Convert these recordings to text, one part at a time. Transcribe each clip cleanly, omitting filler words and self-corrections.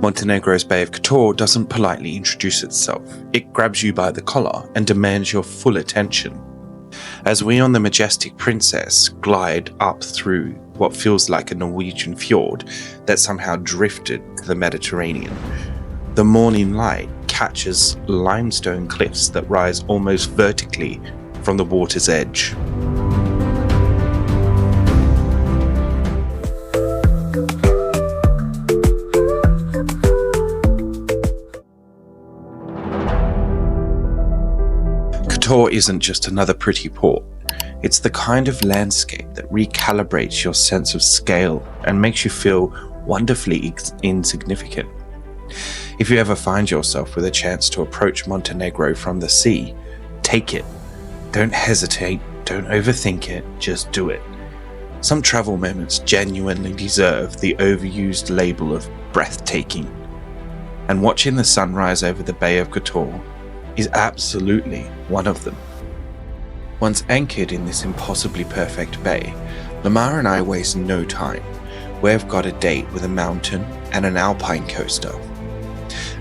Montenegro's Bay of Kotor doesn't politely introduce itself. It grabs you by the collar and demands your full attention. As we on the Majestic Princess glide up through what feels like a Norwegian fjord that somehow drifted to the Mediterranean, the morning light catches limestone cliffs that rise almost vertically from the water's edge. Kotor isn't just another pretty port. It's the kind of landscape that recalibrates your sense of scale and makes you feel wonderfully insignificant. If you ever find yourself with a chance to approach Montenegro from the sea, take it. Don't hesitate, don't overthink it, just do it. Some travel moments genuinely deserve the overused label of breathtaking. And watching the sunrise over the Bay of Kotor is absolutely one of them. Once anchored in this impossibly perfect bay, Lemar and I waste no time. We've got a date with a mountain and an Alpine coaster.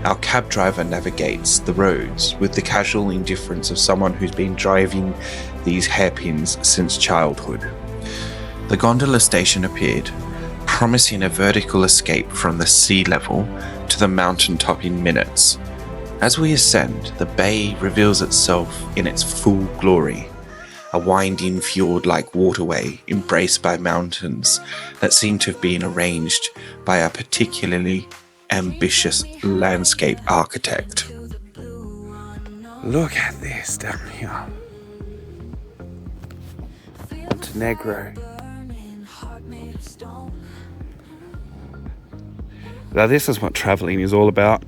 Our cab driver navigates the roads with the casual indifference of someone who's been driving these hairpins since childhood. The gondola station appeared, promising a vertical escape from the sea level to the mountaintop in minutes. As we ascend, the bay reveals itself in its full glory, a winding fjord-like waterway embraced by mountains that seem to have been arranged by a particularly ambitious landscape architect. Look at this down here. Montenegro. Now this is what travelling is all about.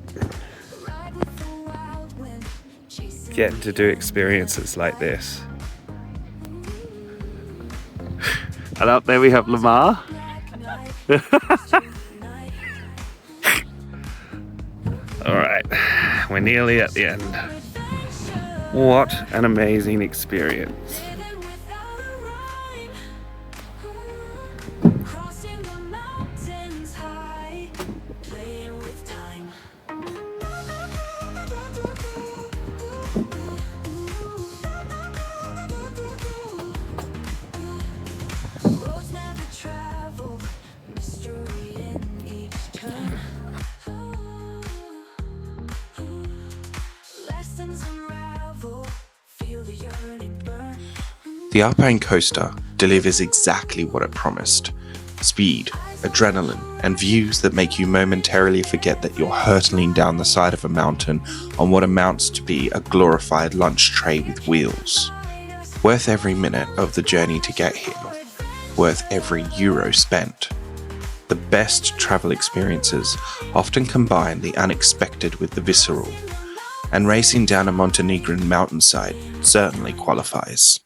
Getting to do experiences like this. And up there we have Lemar. Alright, we're nearly at the end. What an amazing experience. The Alpine coaster delivers exactly what it promised. Speed, adrenaline, and views that make you momentarily forget that you're hurtling down the side of a mountain on what amounts to be a glorified lunch tray with wheels. Worth every minute of the journey to get here. Worth every euro spent. The best travel experiences often combine the unexpected with the visceral, and racing down a Montenegrin mountainside certainly qualifies.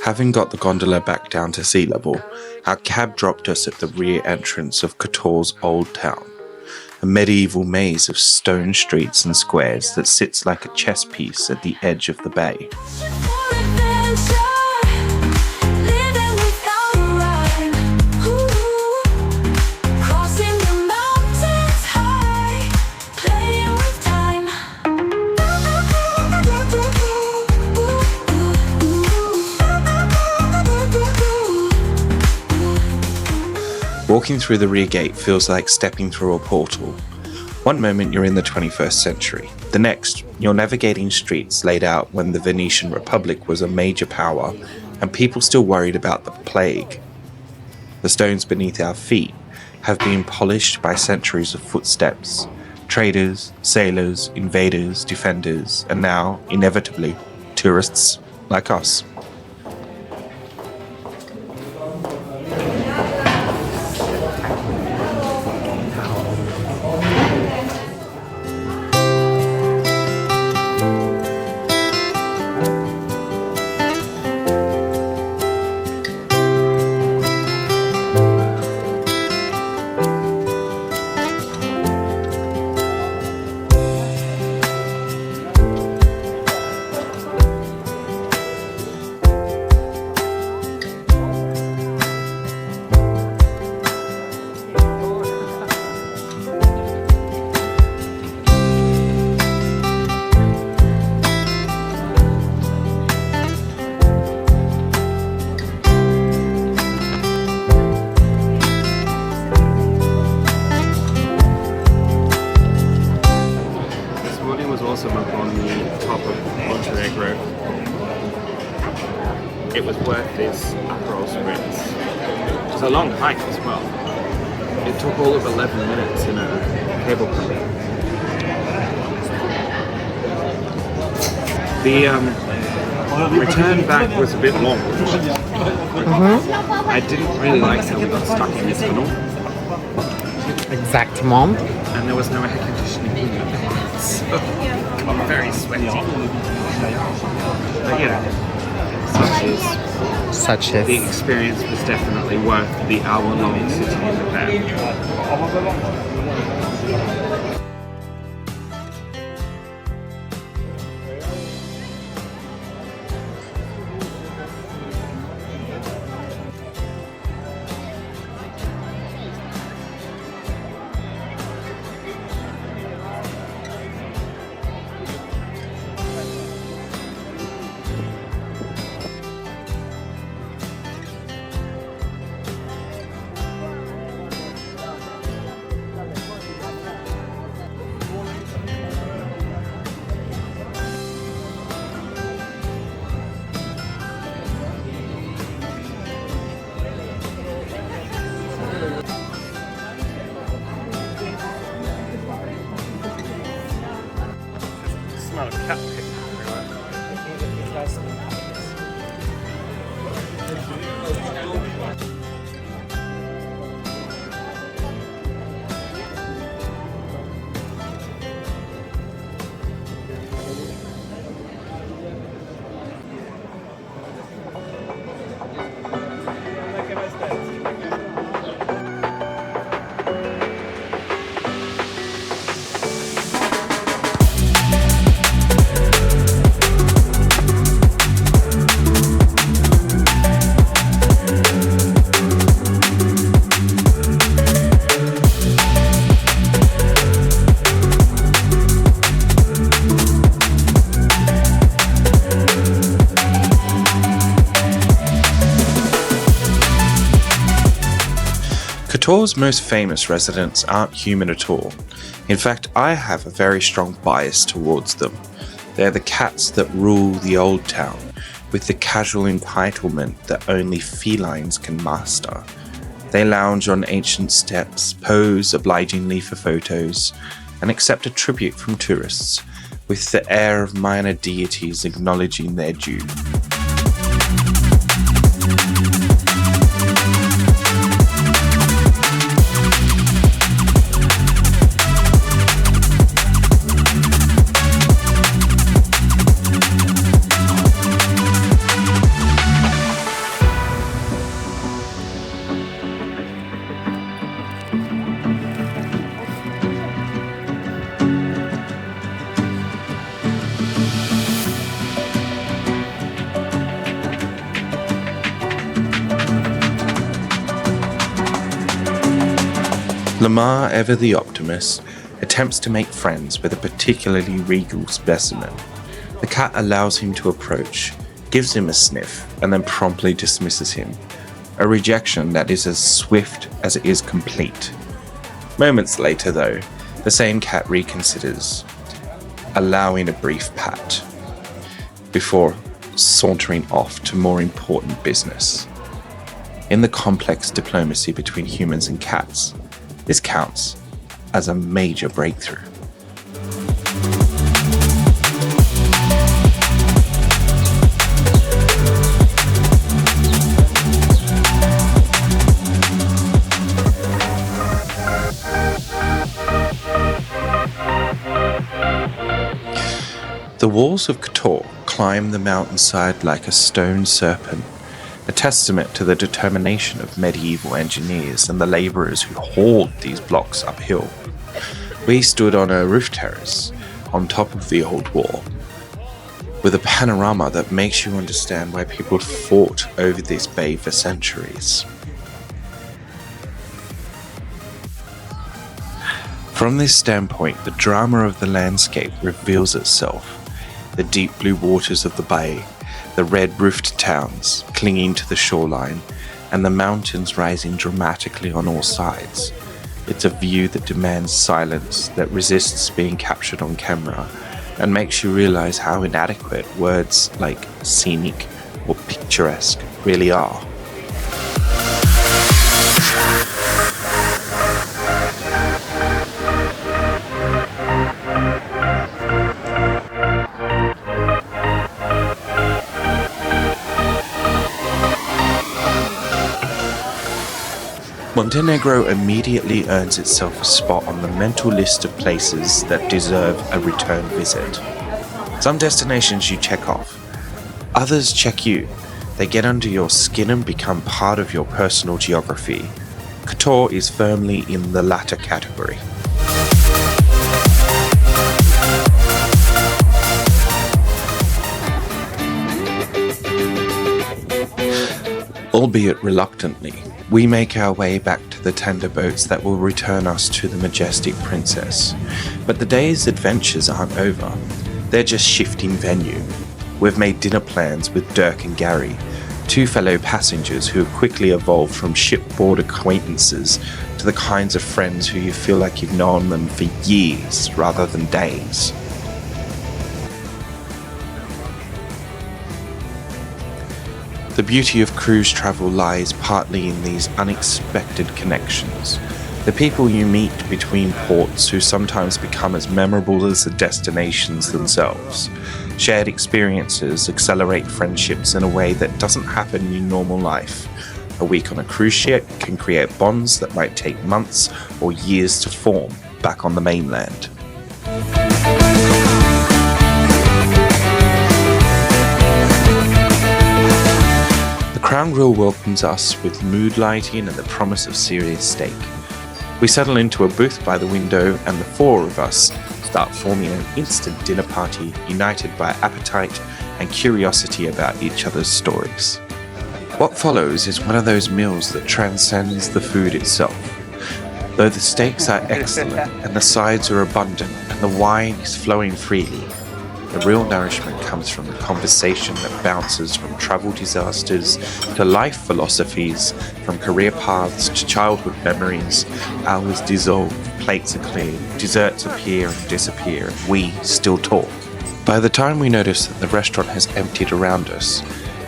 Having got the gondola back down to sea level, our cab dropped us at the rear entrance of Kotor's old town, a medieval maze of stone streets and squares that sits like a chess piece at the edge of the bay. Walking through the rear gate feels like stepping through a portal. One moment you're in the 21st century, the next you're navigating streets laid out when the Venetian Republic was a major power and people still worried about the plague. The stones beneath our feet have been polished by centuries of footsteps, traders, sailors, invaders, defenders, and now, inevitably, tourists like us. was a long hike as well. It took all of 11 minutes in a cable car. The return back was a bit long. I didn't really like how we got stuck in this tunnel. Exactement. And there was no air conditioning. So I'm very sweaty. But Such as the experience was definitely worth the hour-long sitting in the van. Smell of cat piss Kotor's most famous residents aren't human at all. In fact, I have a very strong bias towards them. They're the cats that rule the old town, with the casual entitlement that only felines can master. They lounge on ancient steps, pose obligingly for photos, and accept a tribute from tourists, with the air of minor deities acknowledging their due. Lemar, ever the optimist, attempts to make friends with a particularly regal specimen. The cat allows him to approach, gives him a sniff, and then promptly dismisses him. A rejection that is as swift as it is complete. Moments later, though, the same cat reconsiders, allowing a brief pat, before sauntering off to more important business. In the complex diplomacy between humans and cats, this counts as a major breakthrough. The walls of Kotor climb the mountainside like a stone serpent, a testament to the determination of medieval engineers and the labourers who hauled these blocks uphill. We stood on a roof terrace on top of the old wall, with a panorama that makes you understand why people fought over this bay for centuries. From this standpoint, the drama of the landscape reveals itself. The deep blue waters of the bay, the red-roofed towns clinging to the shoreline, and the mountains rising dramatically on all sides. It's a view that demands silence, that resists being captured on camera, and makes you realize how inadequate words like scenic or picturesque really are. Montenegro immediately earns itself a spot on the mental list of places that deserve a return visit. Some destinations you check off, others check you. They get under your skin and become part of your personal geography. Kotor is firmly in the latter category. Albeit reluctantly, we make our way back to the tender boats that will return us to the Majestic Princess. But the day's adventures aren't over. They're just shifting venue. We've made dinner plans with Dirk and Gary, two fellow passengers who have quickly evolved from shipboard acquaintances to the kinds of friends who you feel like you've known them for years rather than days. The beauty of cruise travel lies partly in these unexpected connections. The people you meet between ports who sometimes become as memorable as the destinations themselves. Shared experiences accelerate friendships in a way that doesn't happen in normal life. A week on a cruise ship can create bonds that might take months or years to form back on the mainland. The Crown Grill welcomes us with mood lighting and the promise of serious steak. We settle into a booth by the window and the four of us start forming an instant dinner party united by appetite and curiosity about each other's stories. What follows is one of those meals that transcends the food itself. Though the steaks are excellent and the sides are abundant and the wine is flowing freely, the real nourishment comes from the conversation that bounces from travel disasters to life philosophies, from career paths to childhood memories. Hours dissolve, plates are cleared, desserts appear and disappear, and we still talk. By the time we notice that the restaurant has emptied around us,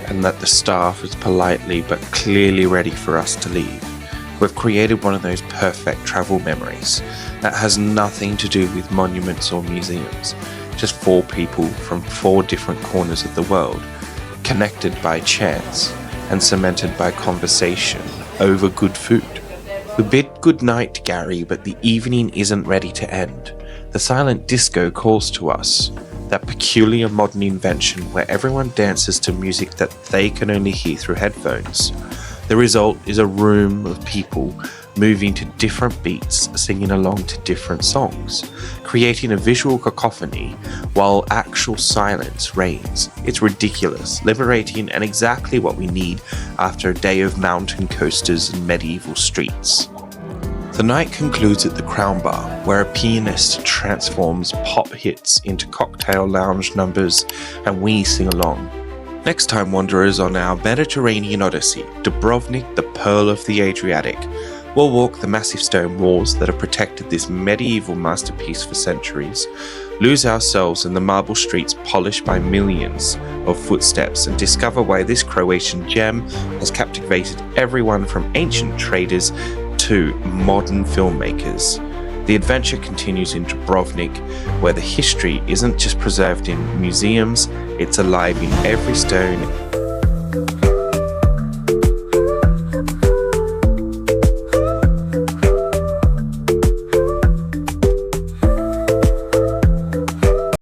and that the staff is politely but clearly ready for us to leave, we've created one of those perfect travel memories that has nothing to do with monuments or museums. Just four people from four different corners of the world, connected by chance and cemented by conversation over good food. We bid good night, Gary, but the evening isn't ready to end. The silent disco calls to us, that peculiar modern invention where everyone dances to music that they can only hear through headphones. The result is a room of people moving to different beats, singing along to different songs, creating a visual cacophony while actual silence reigns. It's ridiculous, liberating, and exactly what we need after a day of mountain coasters and medieval streets. The night concludes at the Crown Bar, where a pianist transforms pop hits into cocktail lounge numbers and we sing along. Next time, wanderers, on our Mediterranean Odyssey, Dubrovnik, the Pearl of the Adriatic, we'll walk the massive stone walls that have protected this medieval masterpiece for centuries, lose ourselves in the marble streets polished by millions of footsteps, and discover why this Croatian gem has captivated everyone from ancient traders to modern filmmakers. The adventure continues in Dubrovnik, where the history isn't just preserved in museums, it's alive in every stone,